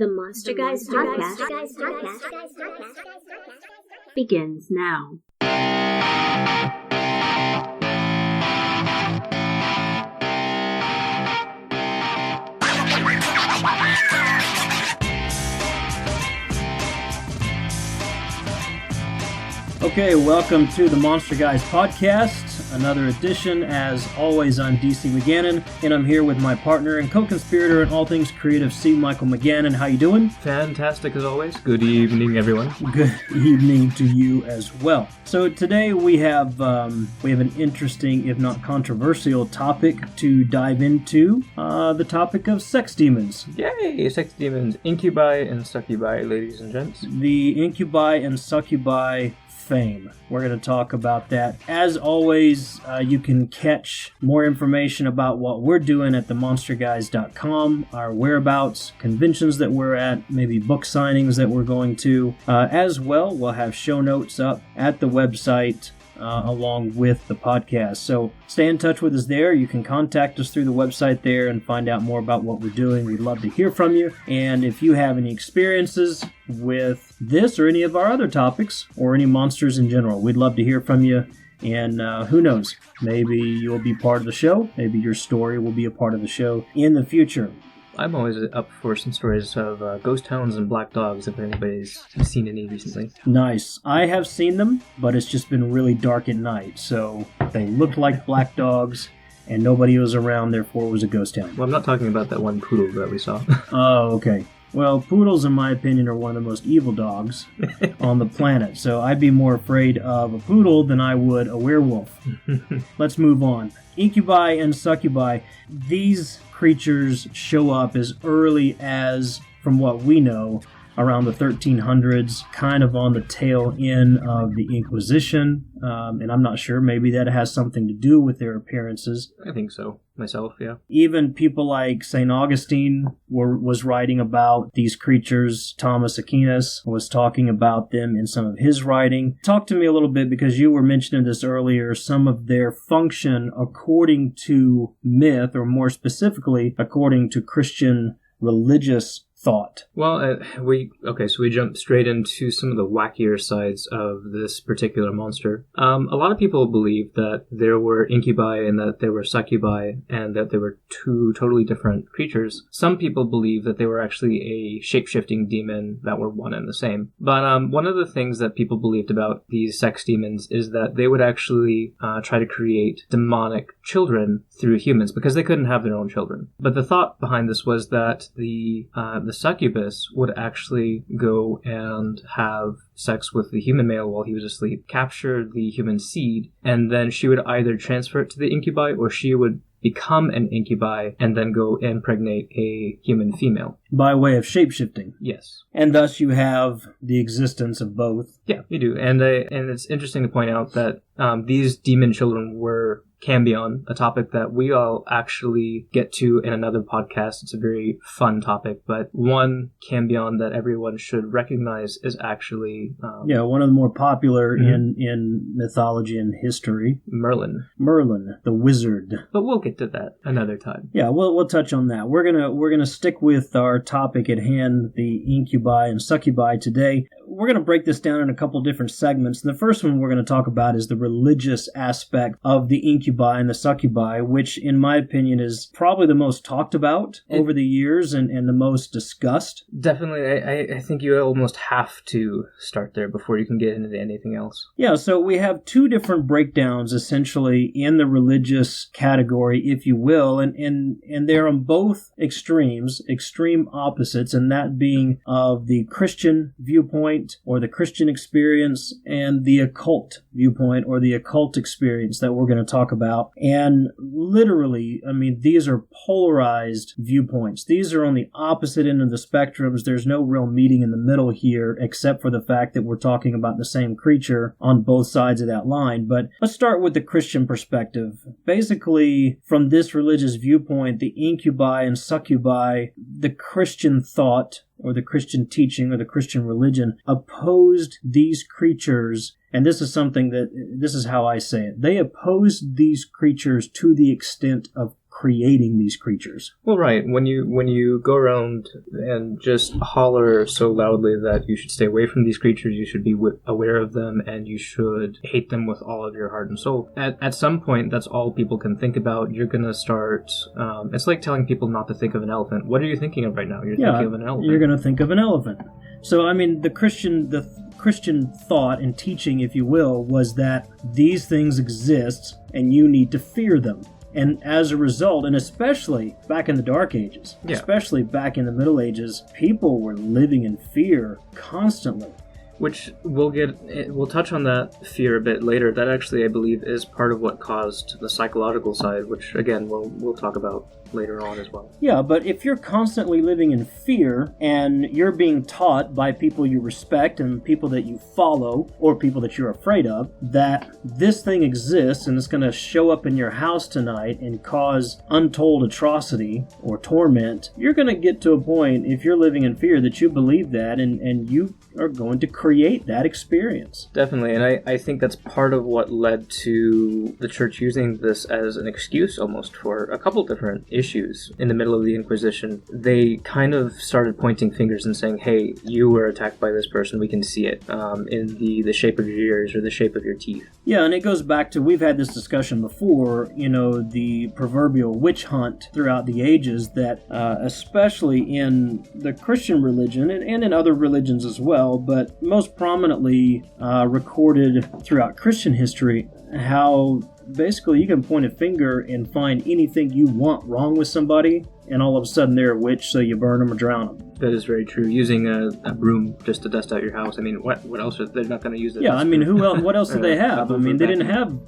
The Monster Guys podcast begins now. Okay, welcome to the Monster Guys podcast, another edition. As always, I'm DC McGannon, and I'm here with my partner and co-conspirator in all things creative, C. Michael McGannon. How you doing? Fantastic as always. Good evening, everyone. Good evening to you as well. So today we have an interesting, if not controversial, topic to dive into. The topic of sex demons. Yay! Sex demons, incubi and succubi, ladies and gents. The incubi and succubi fame. We're going to talk about that. As always, you can catch more information about what we're doing at themonsterguys.com, our whereabouts, conventions that we're at, maybe book signings that we're going to. As well, we'll have show notes up at the website along with the podcast. So stay in touch with us there. You can contact us through the website there and find out more about what we're doing. We'd love to hear from you. And if you have any experiences with this or any of our other topics or any monsters in general, we'd love to hear from you. And who knows, maybe you'll be part of the show. Maybe your story will be a part of the show in the future. I'm always up for some stories of ghost towns and black dogs, if anybody's seen any recently. Nice. I have seen them, but it's just been really dark at night, so they looked like black dogs, and nobody was around, therefore it was a ghost town. Well, I'm not talking about that one poodle that we saw. Oh, okay. Well, poodles, in my opinion, are one of the most evil dogs on the planet, so I'd be more afraid of a poodle than I would a werewolf. Let's move on. Incubi and succubi, these creatures show up as early as, from what we know, around the 1300s, kind of on the tail end of the Inquisition, and I'm not sure, maybe that has something to do with their appearances. I think so, myself, yeah. Even people like St. Augustine was writing about these creatures. Thomas Aquinas was talking about them in some of his writing. Talk to me a little bit, because you were mentioning this earlier, some of their function according to myth, or more specifically, according to Christian religious thought. Well, so we jump straight into some of the wackier sides of this particular monster. A lot of people believe that there were incubi and that there were succubi and that there were two totally different creatures. Some people believe that they were actually a shape-shifting demon that were one and the same. But one of the things that people believed about these sex demons is that they would actually try to create demonic children through humans because they couldn't have their own children. But the thought behind this was that the succubus would actually go and have sex with the human male while he was asleep, capture the human seed, and then she would either transfer it to the incubi or she would become an incubi and then go impregnate a human female. By way of shape-shifting. Yes. And thus you have the existence of both. Yeah, you do. And it's interesting to point out that these demon children were cambion, a topic that we all actually get to in another podcast. It's a very fun topic, but one cambion that everyone should recognize is actually... one of the more popular in mythology and history. Merlin, the wizard. But we'll get to that another time. Yeah, we'll touch on that. We're gonna stick with our topic at hand, the incubi and succubi today. We're going to break this down in a couple different segments. And the first one we're going to talk about is the religious aspect of the incubi and the succubi, which, in my opinion, is probably the most talked about over the years and the most discussed. Definitely. I think you almost have to start there before you can get into anything else. Yeah, so we have two different breakdowns, essentially, in the religious category, if you will, and they're on both extremes, extreme opposites, and that being of the Christian viewpoint, or the Christian experience, and the occult viewpoint, or the occult experience that we're going to talk about. And literally, I mean, these are polarized viewpoints. These are on the opposite end of the spectrums. There's no real meeting in the middle here, except for the fact that we're talking about the same creature on both sides of that line. But let's start with the Christian perspective. Basically, from this religious viewpoint, the incubi and succubi, the Christian thought, or the Christian teaching, or the Christian religion, opposed these creatures, and this is how I say it, they opposed these creatures to the extent of creating these creatures. Well, right. When you go around and just holler so loudly that you should stay away from these creatures, you should be aware of them, and you should hate them with all of your heart and soul. At some point, that's all people can think about. You're going to start... it's like telling people not to think of an elephant. What are you thinking of right now? You're thinking of an elephant. You're going to think of an elephant. So, I mean, the Christian thought and teaching, if you will, was that these things exist and you need to fear them. And as a result, and especially back in the Dark Ages, especially back in the Middle Ages, people were living in fear constantly. Which we'll touch on that fear a bit later. That actually, I believe, is part of what caused the psychological side, which again we'll talk about later on as well. Yeah, but if you're constantly living in fear and you're being taught by people you respect and people that you follow or people that you're afraid of that this thing exists and it's going to show up in your house tonight and cause untold atrocity or torment, you're going to get to a point, if you're living in fear, that you believe that and you are going to create that experience. Definitely, and I think that's part of what led to the church using this as an excuse almost for a couple different issues. In the middle of the Inquisition, they kind of started pointing fingers and saying, hey, you were attacked by this person, we can see it in the shape of your ears or the shape of your teeth. Yeah, and it goes back to, we've had this discussion before, the proverbial witch hunt throughout the ages that, especially in the Christian religion and in other religions as well, but most prominently recorded throughout Christian history, how basically you can point a finger and find anything you want wrong with somebody, and all of a sudden they're a witch, so you burn them or drown them. That is very true. Using a broom just to dust out your house. I mean, what else? They're not going to use it. Yeah, I mean, who else? What else did they have? I mean, they didn't have,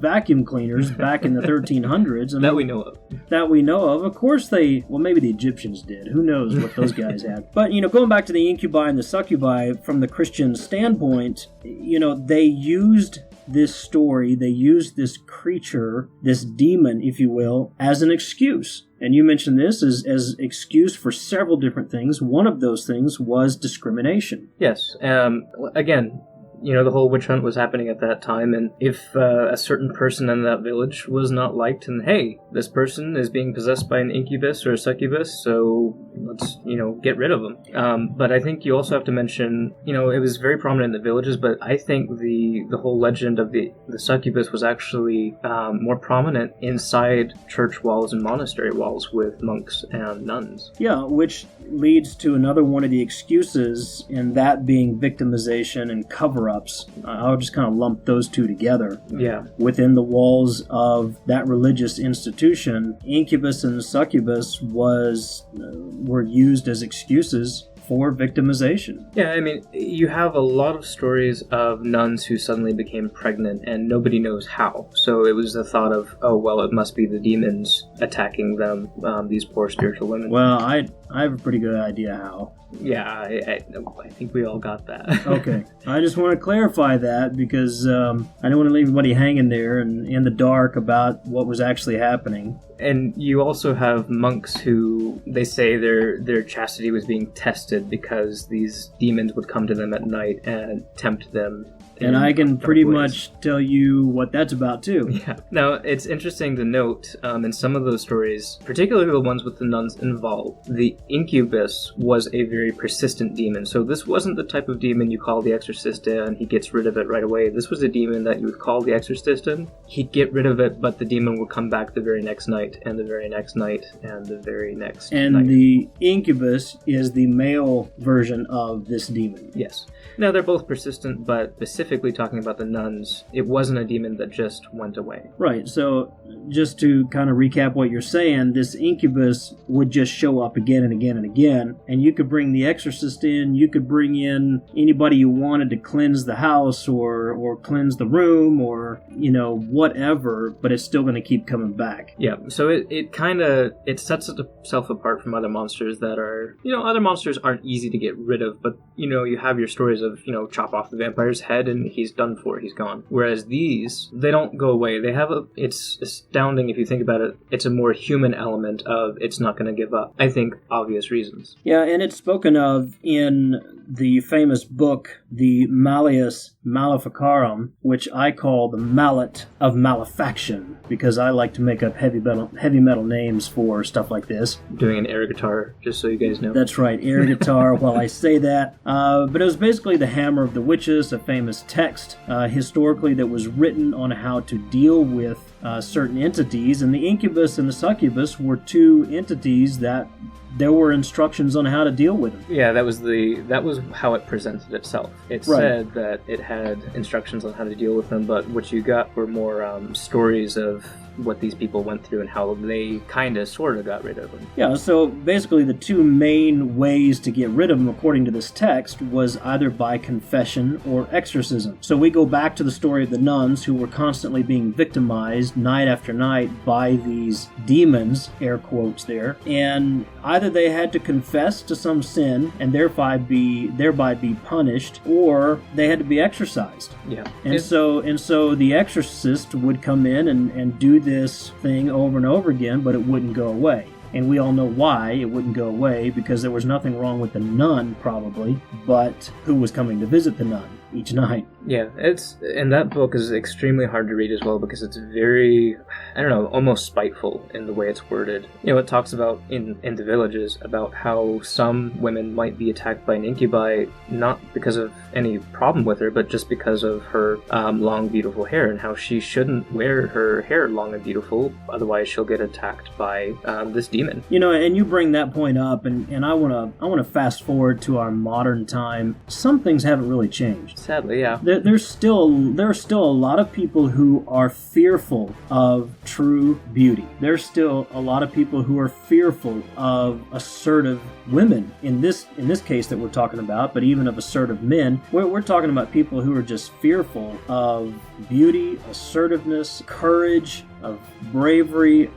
vacuum cleaners back in the 1300s. I mean, that we know of. That we know of. Of course maybe the Egyptians did. Who knows what those guys had. But, going back to the incubi and the succubi from the Christian standpoint, they used this story, they used this creature, this demon, if you will, as an excuse. And you mentioned this as excuse for several different things. One of those things was discrimination. Yes. Again, the whole witch hunt was happening at that time, and if a certain person in that village was not liked, and hey, this person is being possessed by an incubus or a succubus, so let's, get rid of them. But I think you also have to mention, it was very prominent in the villages, but I think the whole legend of the succubus was actually more prominent inside church walls and monastery walls with monks and nuns. Yeah, which leads to another one of the excuses, and that being victimization and cover-ups. I'll just kind of lump those two together. Yeah. Within the walls of that religious institution, incubus and succubus were used as excuses for victimization. Yeah, I mean, you have a lot of stories of nuns who suddenly became pregnant and nobody knows how. So it was the thought of, oh, well, it must be the demons attacking them, these poor spiritual women. Well, I have a pretty good idea how. Yeah, I think we all got that. Okay. I just want to clarify that because I don't want to leave anybody hanging there and in the dark about what was actually happening. And you also have monks who, they say their chastity was being tested because these demons would come to them at night and tempt them. And I can pretty much tell you what that's about, too. Yeah. Now, it's interesting to note, in some of those stories, particularly the ones with the nuns involved, the incubus was a very persistent demon. So this wasn't the type of demon you call the exorcist in, and he gets rid of it right away. This was a demon that you would call the exorcist in. He'd get rid of it, but the demon would come back the very next night, and the very next night, and the very next night. And the incubus is the male version of this demon. Yes. Now, they're both persistent, but specifically talking about the nuns, it wasn't a demon that just went away. Right, so just to kind of recap what you're saying, this incubus would just show up again and again and again, and you could bring the exorcist in, you could bring in anybody you wanted to cleanse the house or cleanse the room or, whatever, but it's still going to keep coming back. Yeah, so it sets itself apart from other monsters that are, other monsters aren't easy to get rid of, but, you have your stories of, chop off the vampire's head and he's done for, he's gone. Whereas these, they don't go away. They have it's astounding if you think about it. It's a more human element of it's not going to give up. I think obvious reasons. Yeah, and it's spoken of in the famous book, the Malleus Maleficarum, which I call the Mallet of Malefaction, because I like to make up heavy metal names for stuff like this. Doing an air guitar, just so you guys know. That's right, air guitar while I say that. But it was basically the Hammer of the Witches, a famous text historically that was written on how to deal with certain entities, and the Incubus and the Succubus were two entities that there were instructions on how to deal with them. Yeah, that was how it presented itself. It said that it had instructions on how to deal with them, but what you got were more stories of what these people went through and how they kind of sort of got rid of them. Yeah, so basically the two main ways to get rid of them, according to this text, was either by confession or exorcism. So we go back to the story of the nuns who were constantly being victimized night after night by these demons, air quotes there, and either they had to confess to some sin and thereby be punished, or they had to be exorcised. Yeah. And so the exorcist would come in and do this thing over and over again, but it wouldn't go away. And we all know why it wouldn't go away, because there was nothing wrong with the nun, probably, but who was coming to visit the nun each night. Yeah, and that book is extremely hard to read as well, because it's very, I don't know, almost spiteful in the way it's worded. You know, it talks about, in the villages, about how some women might be attacked by an incubi, not because of any problem with her, but just because of her long, beautiful hair, and how she shouldn't wear her hair long and beautiful, otherwise she'll get attacked by this demon. You know, and you bring that point up, and I want to fast forward to our modern time. Some things haven't really changed. Sadly, yeah. There are still a lot of people who are fearful of true beauty. There's still a lot of people who are fearful of assertive women, in this case that we're talking about, but even of assertive men. We're talking about people who are just fearful of beauty, assertiveness, courage, of bravery,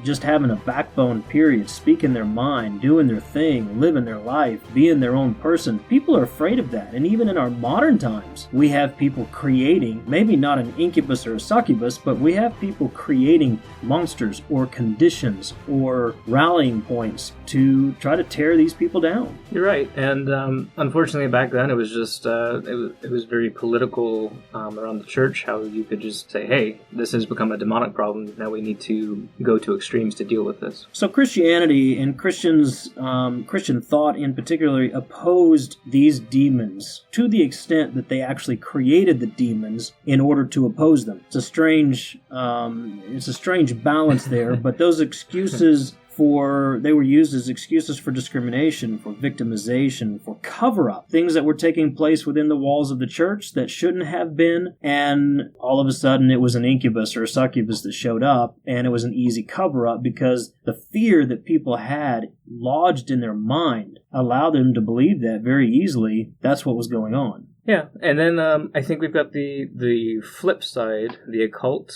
just having a backbone, period, speaking their mind, doing their thing, living their life, being their own person. People are afraid of that. And even in our modern times, we have people creating, maybe not an incubus or a succubus, but we have people creating monsters or conditions or rallying points to try to tear these people down. You're right. And unfortunately back then it was just, it was very political around the church, how you could just say, hey, this has become a demonic problem. Now we need to go to extremes to deal with this. So Christianity and Christians, Christian thought in particular, opposed these demons to the extent that they actually created the demons in order to oppose them. It's a strange balance there, but those excuses they were used as excuses for discrimination, for victimization, for cover-up, things that were taking place within the walls of the church that shouldn't have been, and all of a sudden it was an incubus or a succubus that showed up, and it was an easy cover-up because the fear that people had lodged in their mind allowed them to believe that very easily that's what was going on. Yeah, and then I think we've got the flip side, the occult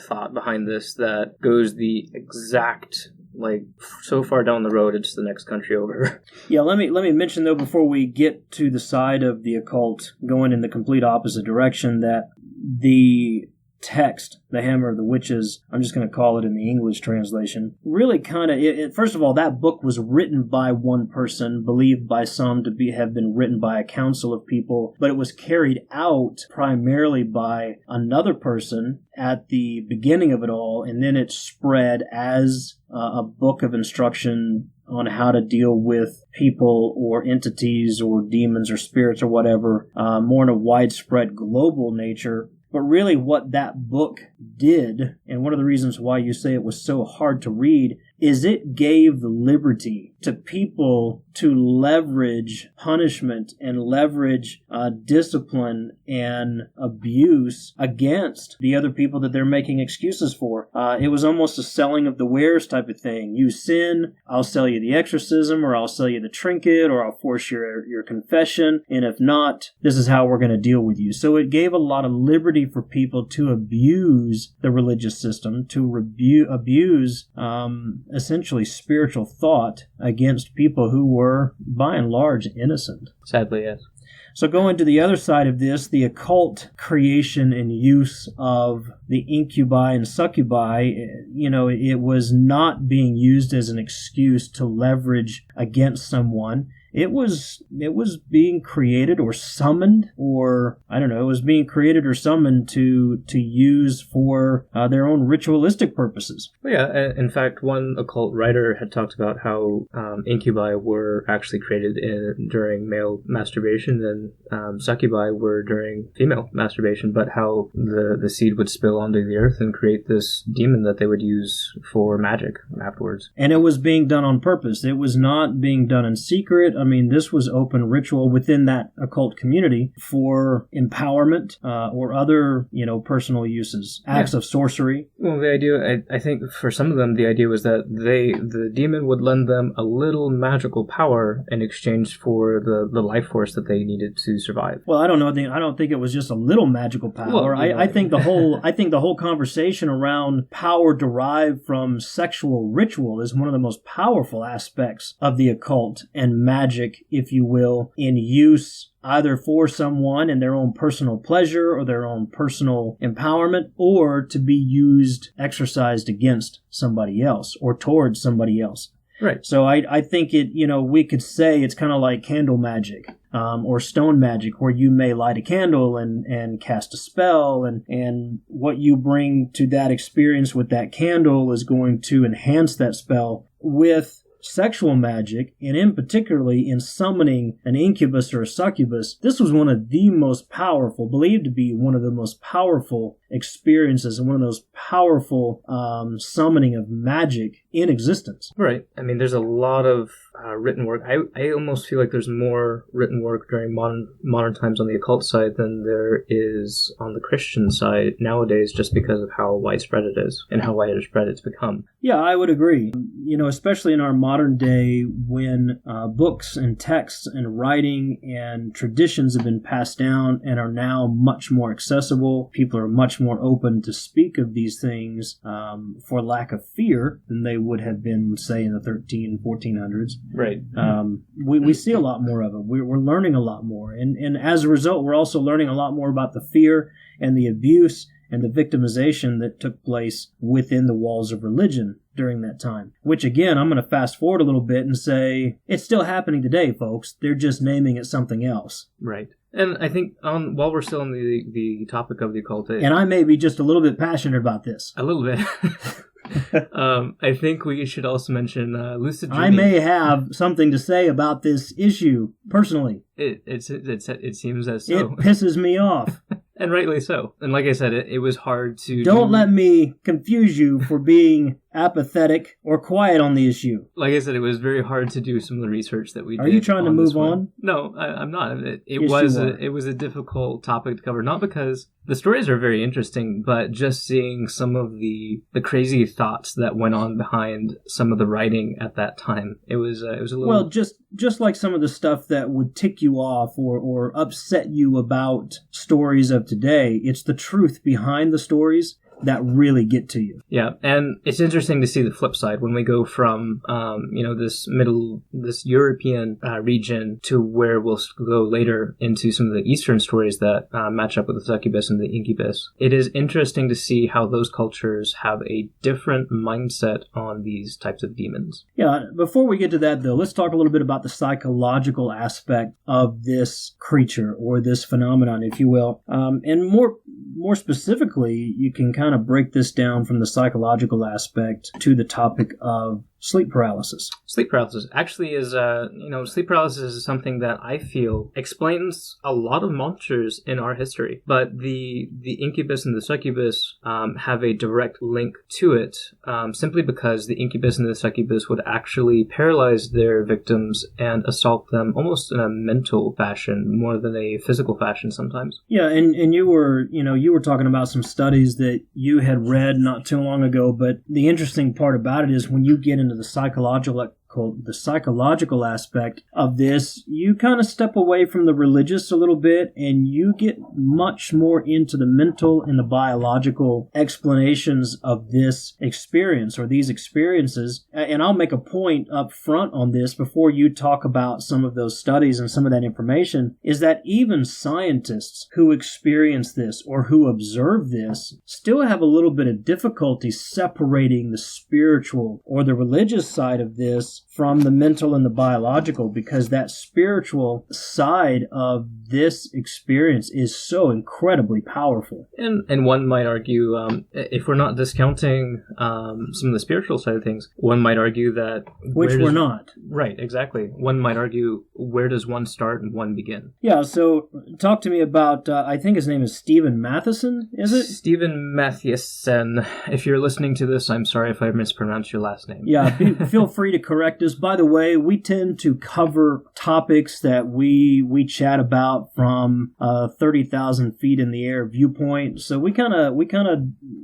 thought behind this that goes the exact, like, so far down the road, it's the next country over. Yeah, let me mention, though, before we get to the side of the occult going in the complete opposite direction, that the text, the Hammer of the Witches, I'm just going to call it in the English translation, really kind of, first of all, that book was written by one person, believed by some to have been written by a council of people, but it was carried out primarily by another person at the beginning of it all, and then it spread as a book of instruction on how to deal with people or entities or demons or spirits or whatever, more in a widespread global nature. But really what that book did, and one of the reasons why you say it was so hard to read, is it gave liberty to people to leverage punishment and leverage discipline and abuse against the other people that they're making excuses for. It was almost a selling of the wares type of thing. You sin, I'll sell you the exorcism, or I'll sell you the trinket, or I'll force your confession, and if not, this is how we're going to deal with you. So it gave a lot of liberty for people to abuse the religious system, to abuse essentially spiritual thought against people who were, by and large, innocent. Sadly, yes. So going to the other side of this, the occult creation and use of the incubi and succubi, it was not being used as an excuse to leverage against someone. it was being created or summoned, or I don't know, it was being created or summoned to use for their own ritualistic purposes. Well, yeah, in fact, one occult writer had talked about how incubi were actually created during male masturbation, and succubi were during female masturbation, but how the seed would spill onto the earth and create this demon that they would use for magic afterwards. And it was being done on purpose. It was not being done in secret. I mean, this was open ritual within that occult community for empowerment or other, personal uses, acts of sorcery. Well, the idea, I think for some of them, the idea was that the demon would lend them a little magical power in exchange for the life force that they needed to survive. Well, I don't know. I don't think it was just a little magical power. Well, I think the whole conversation around power derived from sexual ritual is one of the most powerful aspects of the occult and magic, if you will, in use either for someone in their own personal pleasure or their own personal empowerment, or to be exercised against somebody else or towards somebody else. Right. So I think we could say it's kind of like candle magic. Or stone magic, where you may light a candle and cast a spell, and what you bring to that experience with that candle is going to enhance that spell. With sexual magic, and in particularly in summoning an incubus or a succubus, this was one of the most powerful, believed to be one of the most powerful experiences and one of those powerful summoning of magic in existence. Right. I mean, there's a lot of written work. I almost feel like there's more written work during modern times on the occult side than there is on the Christian side nowadays, just because of how widespread it is and how widespread it's become. Yeah, I would agree. Especially in our modern day, when books and texts and writing and traditions have been passed down and are now much more accessible, people are much more open to speak of these things for lack of fear than they would have been, say, in the 1400s. Right. We see a lot more of it. We're learning a lot more. And as a result, we're also learning a lot more about the fear and the abuse and the victimization that took place within the walls of religion during that time. Which, again, I'm going to fast forward a little bit and say it's still happening today, folks. They're just naming it something else. Right. And I think while we're still on the topic of the occult... And I may be just a little bit passionate about this. A little bit. I think we should also mention lucid dreaming. I may have something to say about this issue, personally. It seems as so. It pisses me off. And rightly so. And like I said, it was hard to... Don't let me confuse you for being apathetic or quiet on the issue. Like I said, it was very hard to do some of the research that we did. Are you trying to move on? No, I'm not. It was a difficult topic to cover, not because the stories are very interesting, but just seeing some of the crazy thoughts that went on behind some of the writing at that time. It was a little... Well, just like some of the stuff that would tick you off or upset you about stories of today, it's the truth behind the stories that really get to you. Yeah, and it's interesting to see the flip side when we go from, this European region to where we'll go later into some of the Eastern stories that match up with the succubus and the incubus. It is interesting to see how those cultures have a different mindset on these types of demons. Yeah, before we get to that, though, let's talk a little bit about the psychological aspect of this creature or this phenomenon, if you will. And more specifically, you can kind of break this down from the psychological aspect to the topic of sleep paralysis. Sleep paralysis actually is, sleep paralysis is something that I feel explains a lot of monsters in our history. But the incubus and the succubus have a direct link to it, simply because the incubus and the succubus would actually paralyze their victims and assault them almost in a mental fashion more than a physical fashion sometimes. Yeah, and you were talking about some studies that you had read not too long ago, but the interesting part about it is when you get into the psychological aspect of this, you kind of step away from the religious a little bit and you get much more into the mental and the biological explanations of this experience or these experiences. And I'll make a point up front on this before you talk about some of those studies and some of that information, is that even scientists who experience this or who observe this still have a little bit of difficulty separating the spiritual or the religious side of this difference from the mental and the biological, because that spiritual side of this experience is so incredibly powerful. And one might argue, if we're not discounting some of the spiritual side of things, one might argue that... Which we're not. Right, exactly. One might argue, where does one start and one begin? Yeah, so talk to me about, I think his name is Stephen Matheson, is it? Stephen Matheson. If you're listening to this, I'm sorry if I mispronounced your last name. Yeah, feel free to correct us. By the way, we tend to cover topics that we chat about from 30,000 feet in the air viewpoint. So we kind of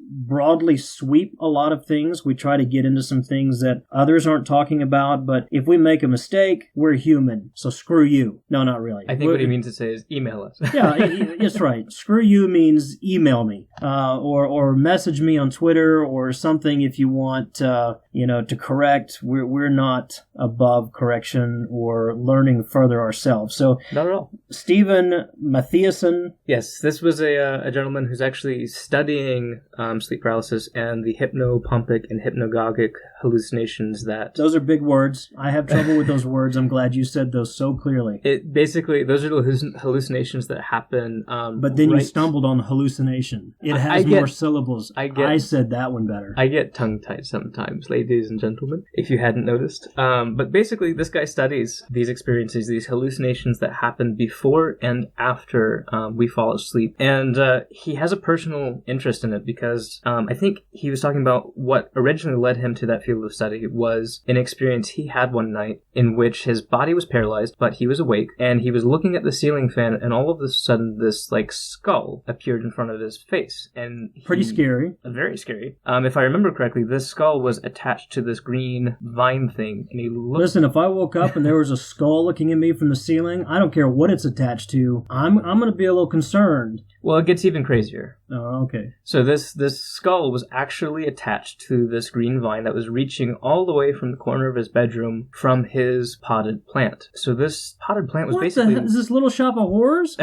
broadly sweep a lot of things. We try to get into some things that others aren't talking about. But if we make a mistake, we're human. So screw you. No, not really. I think what he means to say is email us. Yeah, it's right. Screw you means email me or message me on Twitter or something if you want to correct. We're not above correction or learning further ourselves. So not at all. Stephen Matheson. Yes, this was a gentleman who's actually studying sleep paralysis and the hypnopompic and hypnagogic hallucinations that... Those are big words. I have trouble with those words. I'm glad you said those so clearly. Basically, those are the hallucinations that happen... but then you stumbled on hallucination. It has more syllables. I said that one better. I get tongue-tied sometimes, ladies and gentlemen, if you hadn't noticed. But basically, this guy studies these experiences, these hallucinations that happen before and after we fall asleep. And he has a personal interest in it because I think he was talking about what originally led him to that field of study was an experience he had one night in which his body was paralyzed, but he was awake, and he was looking at the ceiling fan, and all of a sudden this skull appeared in front of his face. And pretty scary. Very scary. If I remember correctly, this skull was attached to this green vine thing, and he looked... Listen, if I woke up and there was a skull looking at me from the ceiling, I don't care what it's attached to, I'm going to be a little concerned. Well, it gets even crazier. Oh, okay. So this skull was actually attached to this green vine that was reaching all the way from the corner of his bedroom from his potted plant. So this potted plant was basically... Is this Little Shop of Horrors?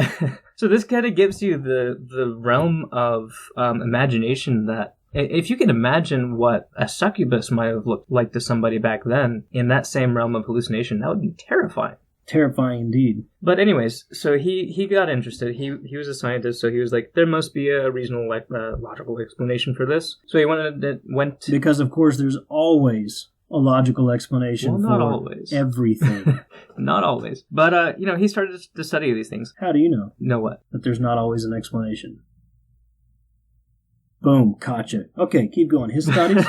So this kind of gives you the realm of imagination that... If you can imagine what a succubus might have looked like to somebody back then in that same realm of hallucination, that would be terrifying. Terrifying indeed. But anyways, so he got interested. He was a scientist, so he was like, there must be a reasonable logical explanation for this. So he went... Because, of course, there's always a logical explanation not for always. Everything. Not always. But, he started to study these things. How do you know? Know what? That there's not always an explanation. Boom, gotcha. Okay, keep going. His studies...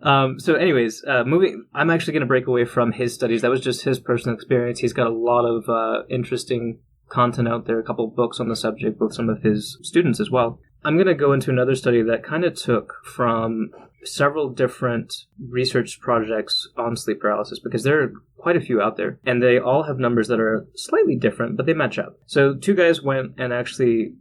So anyways, I'm actually going to break away from his studies. That was just his personal experience. He's got a lot of interesting content out there, a couple of books on the subject, with some of his students as well. I'm going to go into another study that kind of took from several different research projects on sleep paralysis, because there are quite a few out there, and they all have numbers that are slightly different, but they match up. So two guys went and actually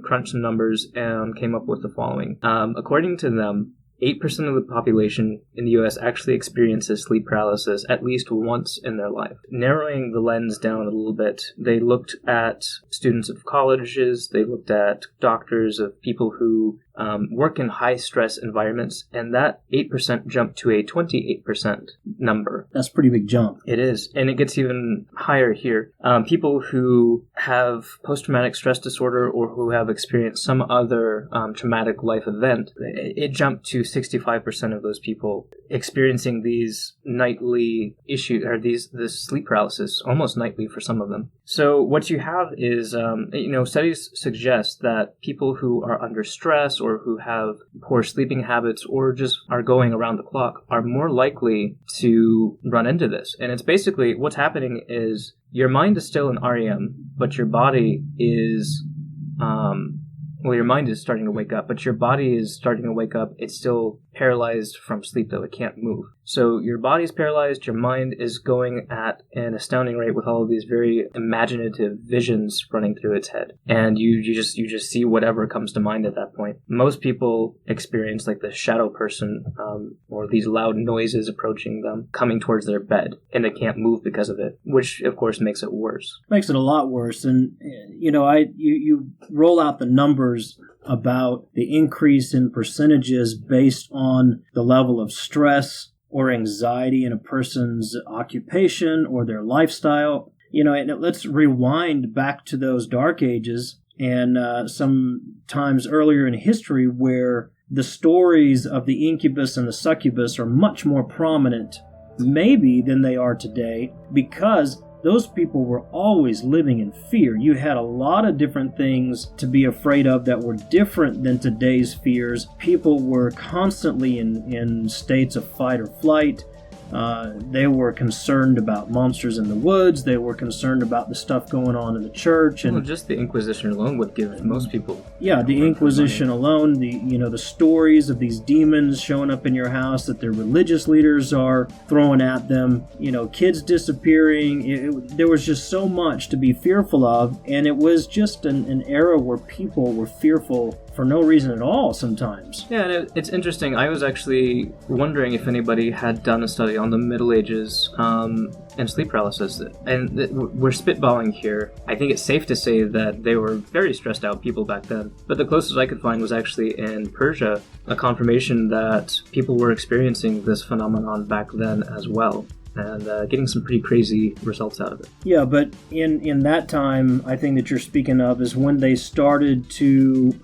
crunched some numbers and came up with the following. According to them, 8% of the population in the U.S. actually experiences sleep paralysis at least once in their life. Narrowing the lens down a little bit, they looked at students of colleges, they looked at doctors, of people who work in high-stress environments, and that 8% jumped to a 28% number. That's a pretty big jump. It is, and it gets even higher here. People who have post-traumatic stress disorder or who have experienced some other traumatic life event, it jumped to 65% of those people experiencing these nightly issues, or this sleep paralysis, almost nightly for some of them. So what you have is, studies suggest that people who are under stress or who have poor sleeping habits or just are going around the clock are more likely to run into this. And it's basically what's happening is your mind is still in REM, but your body is... your mind is starting to wake up, but your body is starting to wake up. It's still paralyzed from sleep, though. It can't move. So your body's paralyzed, your mind is going at an astounding rate with all of these very imaginative visions running through its head. And you just see whatever comes to mind at that point. Most people experience like the shadow person, or these loud noises approaching them, coming towards their bed, and they can't move because of it, which of course makes it worse. Makes it a lot worse. And, you roll out the numbers about the increase in percentages based on the level of stress or anxiety in a person's occupation or their lifestyle. And let's rewind back to those dark ages and some times earlier in history where the stories of the incubus and the succubus are much more prominent, maybe, than they are today, because those people were always living in fear. You had a lot of different things to be afraid of that were different than today's fears. People were constantly in states of fight or flight. They were concerned about monsters in the woods. They were concerned about the stuff going on in the church. And just the Inquisition alone would give most people. Yeah, the Inquisition alone, the stories of these demons showing up in your house that their religious leaders are throwing at them, kids disappearing. There was just so much to be fearful of, and it was just an era where people were fearful for no reason at all sometimes. Yeah, and it's interesting. I was actually wondering if anybody had done a study on the Middle Ages and sleep paralysis. And we're spitballing here. I think it's safe to say that they were very stressed out people back then. But the closest I could find was actually in Persia, a confirmation that people were experiencing this phenomenon back then as well, and getting some pretty crazy results out of it. Yeah, but in that time, I think that you're speaking of is when they started to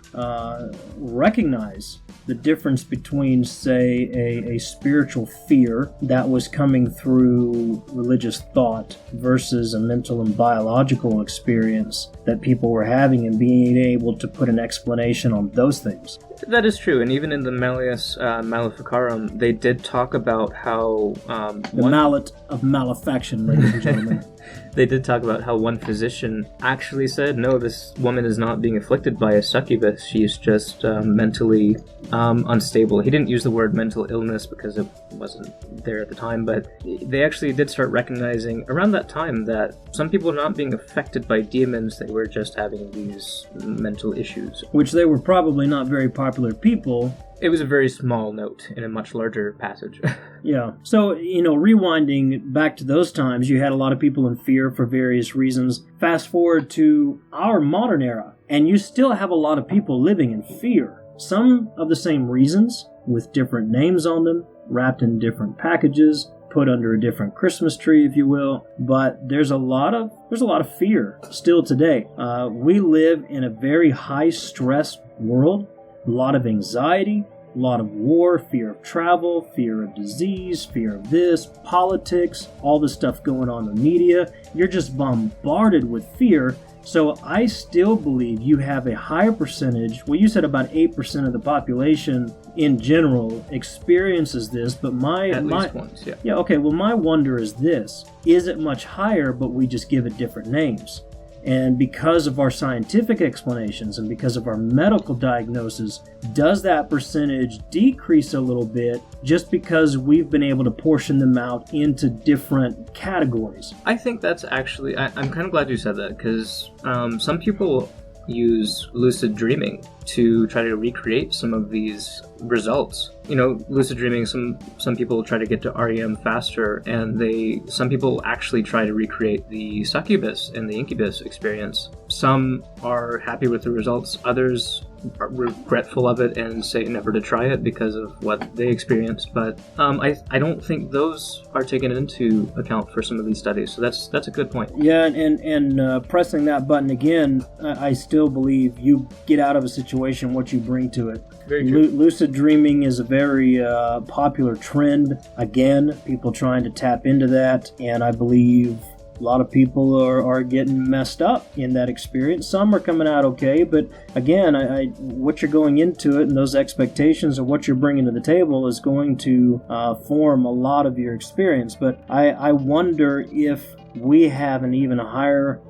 recognize the difference between, say, a spiritual fear that was coming through religious thought versus a mental and biological experience that people were having, and being able to put an explanation on those things. That is true, and even in the Malleus Maleficarum, they did talk about how... the mallet of malefaction, ladies and gentlemen. They did talk about how one physician actually said, no, this woman is not being afflicted by a succubus, she's just mentally unstable. He didn't use the word mental illness because it wasn't there at the time, but they actually did start recognizing around that time that some people are not being affected by demons, they were just having these mental issues. Which they were probably not very popular people. It was a very small note in a much larger passage. Yeah. So, rewinding back to those times, you had a lot of people in fear for various reasons. Fast forward to our modern era, and you still have a lot of people living in fear. Some of the same reasons, with different names on them, wrapped in different packages, put under a different Christmas tree, if you will. But there's a lot of fear still today. We live in a very high-stress world. A lot of anxiety, a lot of war, fear of travel, fear of disease, fear of this, politics, all the stuff going on in the media. You're just bombarded with fear. So I still believe you have a higher percentage, well, you said about 8% of the population in general experiences this, but At least once, yeah. Yeah, okay, well, my wonder is this. Is it much higher, but we just give it different names? And because of our scientific explanations and because of our medical diagnosis, does that percentage decrease a little bit just because we've been able to portion them out into different categories? I think that's actually... I'm kind of glad you said that, because some people use lucid dreaming to try to recreate some of these results. Lucid dreaming, some people try to get to REM faster, and some people actually try to recreate the succubus and the incubus experience. Some are happy with the results, others are regretful of it and say never to try it because of what they experienced. But I don't think those are taken into account for some of these studies. So that's a good point. Yeah, and pressing that button again, I still believe you get out of a situation what you bring to it. Very true. Lucid dreaming is a very popular trend. Again, people trying to tap into that, and I believe a lot of people are getting messed up in that experience. Some are coming out okay, but again, what you're going into it and those expectations and what you're bringing to the table is going to form a lot of your experience. But I wonder if we have an even higher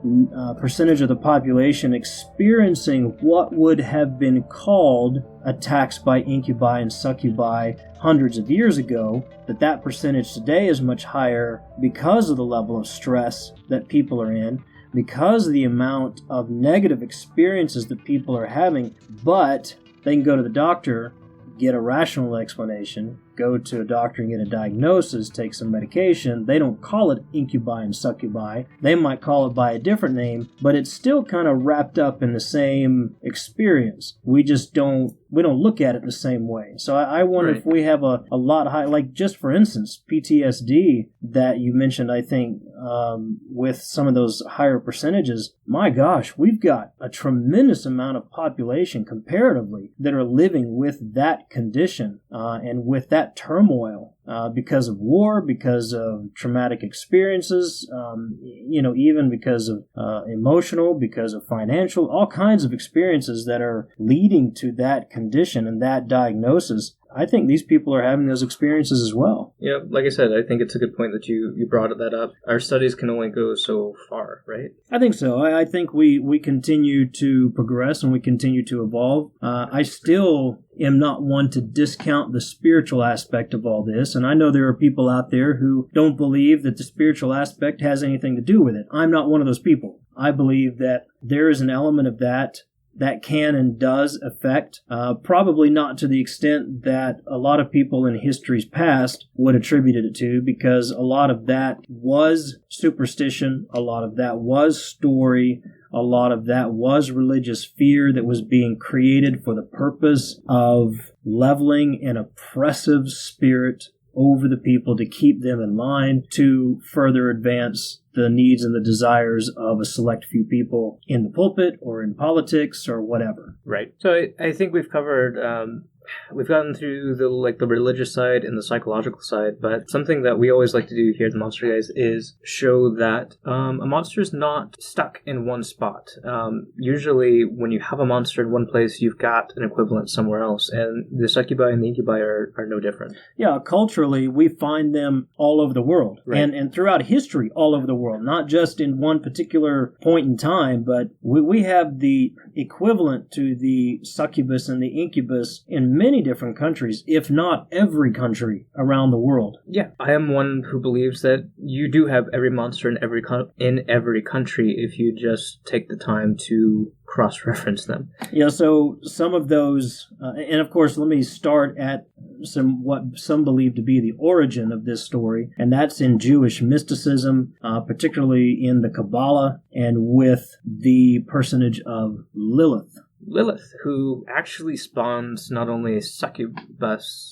percentage of the population experiencing what would have been called attacks by incubi and succubi hundreds of years ago, that percentage today is much higher because of the level of stress that people are in, because of the amount of negative experiences that people are having. But they can go to the doctor, get a rational explanation, go to a doctor and get a diagnosis, take some medication, they don't call it incubi and succubi. They might call it by a different name, but it's still kind of wrapped up in the same experience. We don't look at it the same way. So I wonder if we have a lot high, like just for instance, PTSD that you mentioned, I think, with some of those higher percentages, my gosh, we've got a tremendous amount of population comparatively that are living with that condition and with that turmoil because of war, because of traumatic experiences, even because of emotional, because of financial, all kinds of experiences that are leading to that condition and that diagnosis. I think these people are having those experiences as well. Yeah, like I said, I think it's a good point that you brought that up. Our studies can only go so far, right? I think so. I think we continue to progress and we continue to evolve. I still am not one to discount the spiritual aspect of all this, and I know there are people out there who don't believe that the spiritual aspect has anything to do with it. I'm not one of those people. I believe that there is an element of that can and does affect, probably not to the extent that a lot of people in history's past would attribute it to, because a lot of that was superstition, a lot of that was story, a lot of that was religious fear that was being created for the purpose of leveling an oppressive spirit over the people to keep them in line to further advance the needs and the desires of a select few people in the pulpit or in politics or whatever. Right. So I think we've covered we've gotten through the religious side and the psychological side, but something that we always like to do here at the Monster Guys is show that a monster is not stuck in one spot. Usually when you have a monster in one place, you've got an equivalent somewhere else, and the succubi and the incubi are no different. Yeah, culturally, we find them all over the world, right. and throughout history all over the world, not just in one particular point in time, but we have the equivalent to the succubus and the incubus in many different countries, if not every country around the world. Yeah, I am one who believes that you do have every monster in every country if you just take the time to cross-reference them. Yeah, so some of those, and of course, let me start at what some believe to be the origin of this story, and that's in Jewish mysticism, particularly in the Kabbalah, and with the personage of Lilith. Lilith, who actually spawns not only succubi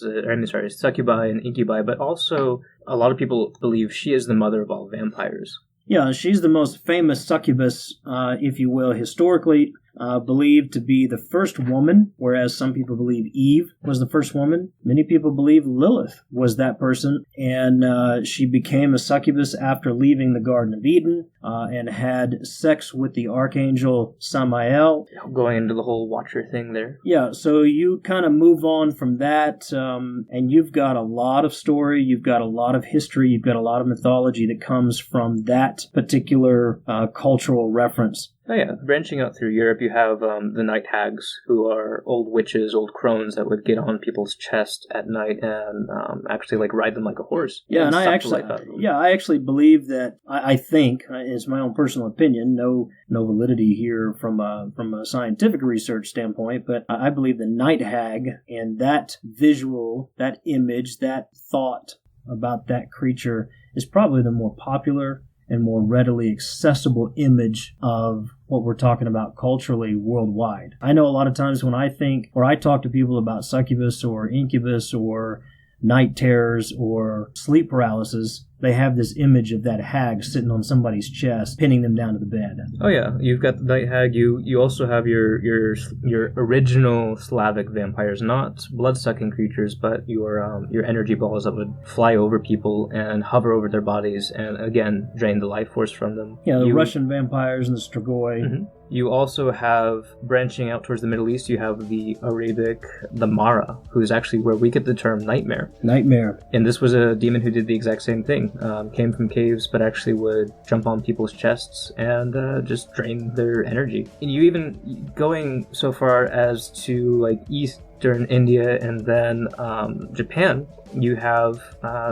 and incubi, but also a lot of people believe she is the mother of all vampires. Yeah, she's the most famous succubus, if you will, historically. Believed to be the first woman, whereas some people believe Eve was the first woman. Many people believe Lilith was that person, and she became a succubus after leaving the Garden of Eden and had sex with the archangel Samael. Going into the whole Watcher thing there. Yeah, so you kind of move on from that, and you've got a lot of story, you've got a lot of history, you've got a lot of mythology that comes from that particular cultural reference. Oh yeah, branching out through Europe, you have the night hags, who are old witches, old crones that would get on people's chest at night and actually ride them like a horse. Yeah, and I actually believe that. I think it's my own personal opinion. No validity here from a scientific research standpoint, but I believe the night hag and that visual, that image, that thought about that creature is probably the more popular and more readily accessible image of what we're talking about culturally worldwide. I know a lot of times when I think, or I talk to people about succubus or incubus or night terrors or sleep paralysis, they have this image of that hag sitting on somebody's chest, pinning them down to the bed. Oh yeah, you've got the night hag. You also have your original Slavic vampires, not blood-sucking creatures, but your energy balls that would fly over people and hover over their bodies and again drain the life force from them. Yeah, the Russian vampires and the Strigoi. Mm-hmm. You also have, branching out towards the Middle East, you have the Arabic, the Mara, who is actually where we get the term nightmare. Nightmare. And this was a demon who did the exact same thing. Came from caves, but actually would jump on people's chests and just drain their energy. And you even going so far as to Eastern India and then Japan, you have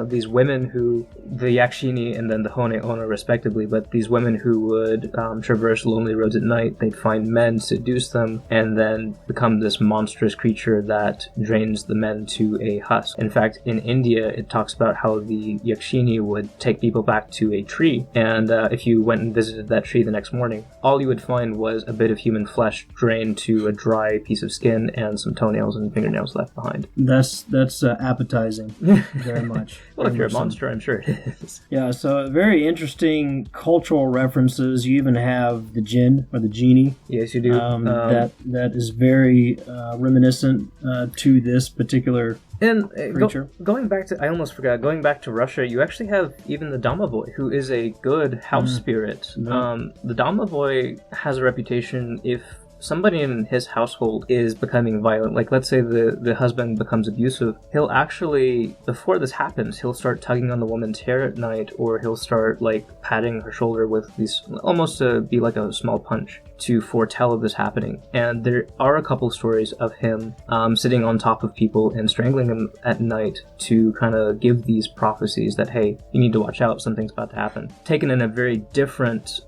these women who, the Yakshini and then the Hone Ona respectively, but these women who would traverse lonely roads at night, they'd find men, seduce them, and then become this monstrous creature that drains the men to a husk. In fact, in India, it talks about how the Yakshini would take people back to a tree, and if you went and visited that tree the next morning, all you would find was a bit of human flesh drained to a dry piece of skin and some toenails and fingernails left behind. That's appetizing, very much. Well, if you're a monster, I'm sure it is. Yeah, so very interesting cultural references. You even have the jinn, or the genie. Yes, you do. That is very reminiscent to this particular and creature. Going back to, I almost forgot, going back to Russia, you actually have even the domovoi, who is a good house spirit. The domovoi has a reputation if somebody in his household is becoming violent, like let's say the husband becomes abusive, he'll actually, before this happens, he'll start tugging on the woman's hair at night, or he'll start like patting her shoulder with these, almost to be like a small punch, to foretell of this happening. And there are a couple stories of him sitting on top of people and strangling them at night to kind of give these prophecies that, hey, you need to watch out, something's about to happen. Taken in a very different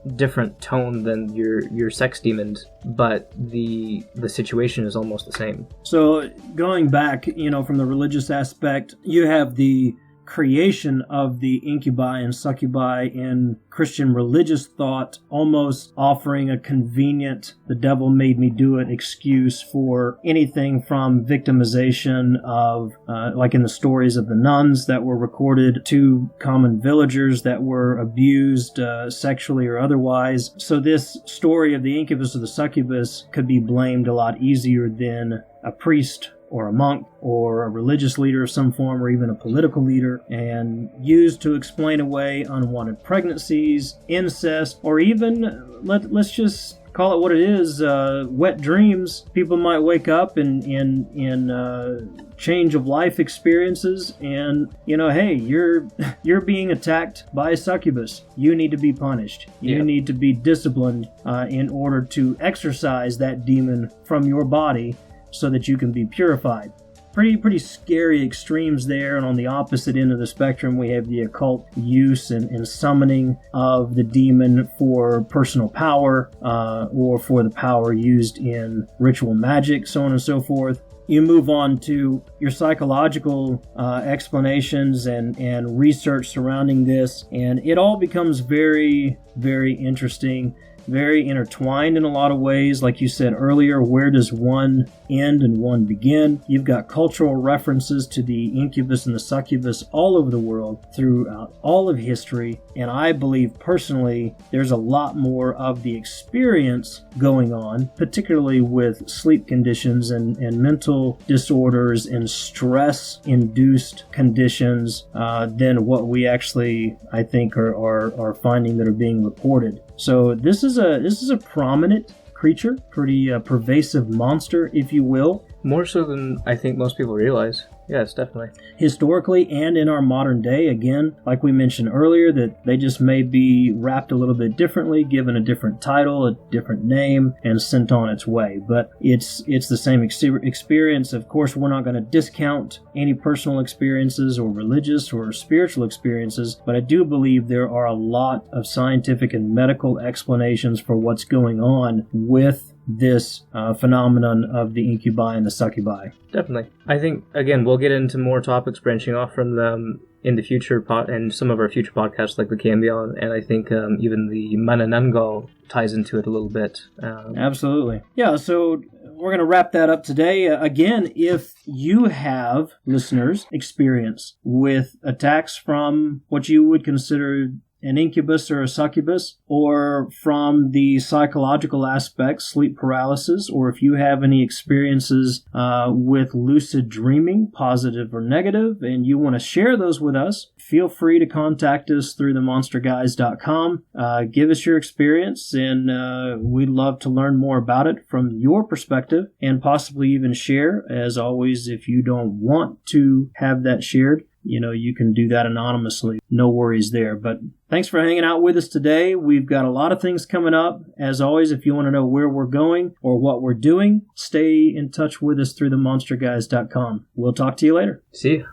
tone than your sex demons, but the situation is almost the same. So going back, from the religious aspect, you have the creation of the incubi and succubi in Christian religious thought, almost offering a convenient "the devil made me do it" excuse for anything from victimization of, like in the stories of the nuns that were recorded, to common villagers that were abused sexually or otherwise. So this story of the incubus or the succubus could be blamed a lot easier than a priest or a monk or a religious leader of some form, or even a political leader, and used to explain away unwanted pregnancies, incest, or even, let's just call it what it is, wet dreams. People might wake up in change of life experiences and, hey, you're being attacked by a succubus. You need to be punished. You need to be disciplined in order to exorcise that demon from your body, so that you can be purified. Pretty scary extremes there. And on the opposite end of the spectrum, we have the occult use and summoning of the demon for personal power, or for the power used in ritual magic, so on and so forth. You move on to your psychological explanations and research surrounding this, and it all becomes very, very interesting, very intertwined in a lot of ways. Like you said earlier, where does one end and one begin? You've got cultural references to the incubus and the succubus all over the world throughout all of history, and I believe personally there's a lot more of the experience going on, particularly with sleep conditions and mental disorders and stress-induced conditions, than what we actually, I think, are finding that are being reported. So this is a prominent creature, pretty pervasive monster, if you will. More so than I think most people realize. Yes, definitely. Historically and in our modern day, again, like we mentioned earlier, that they just may be wrapped a little bit differently, given a different title, a different name, and sent on its way. But it's the same experience. Of course, we're not going to discount any personal experiences or religious or spiritual experiences, but I do believe there are a lot of scientific and medical explanations for what's going on with this phenomenon of the incubi and the succubi. Definitely. I think, again, we'll get into more topics branching off from them in the future and some of our future podcasts like the Cambion, and I think even the Manananggal ties into it a little bit. Absolutely. Yeah, so we're going to wrap that up today. Again, if you have, listeners, experience with attacks from what you would consider an incubus or a succubus, or from the psychological aspects, sleep paralysis, or if you have any experiences with lucid dreaming, positive or negative, and you want to share those with us, feel free to contact us through themonsterguys.com. Give us your experience, and we'd love to learn more about it from your perspective, and possibly even share. As always, if you don't want to have that shared, you can do that anonymously. No worries there. But thanks for hanging out with us today. We've got a lot of things coming up. As always, if you want to know where we're going or what we're doing, stay in touch with us through themonsterguys.com. We'll talk to you later. See ya.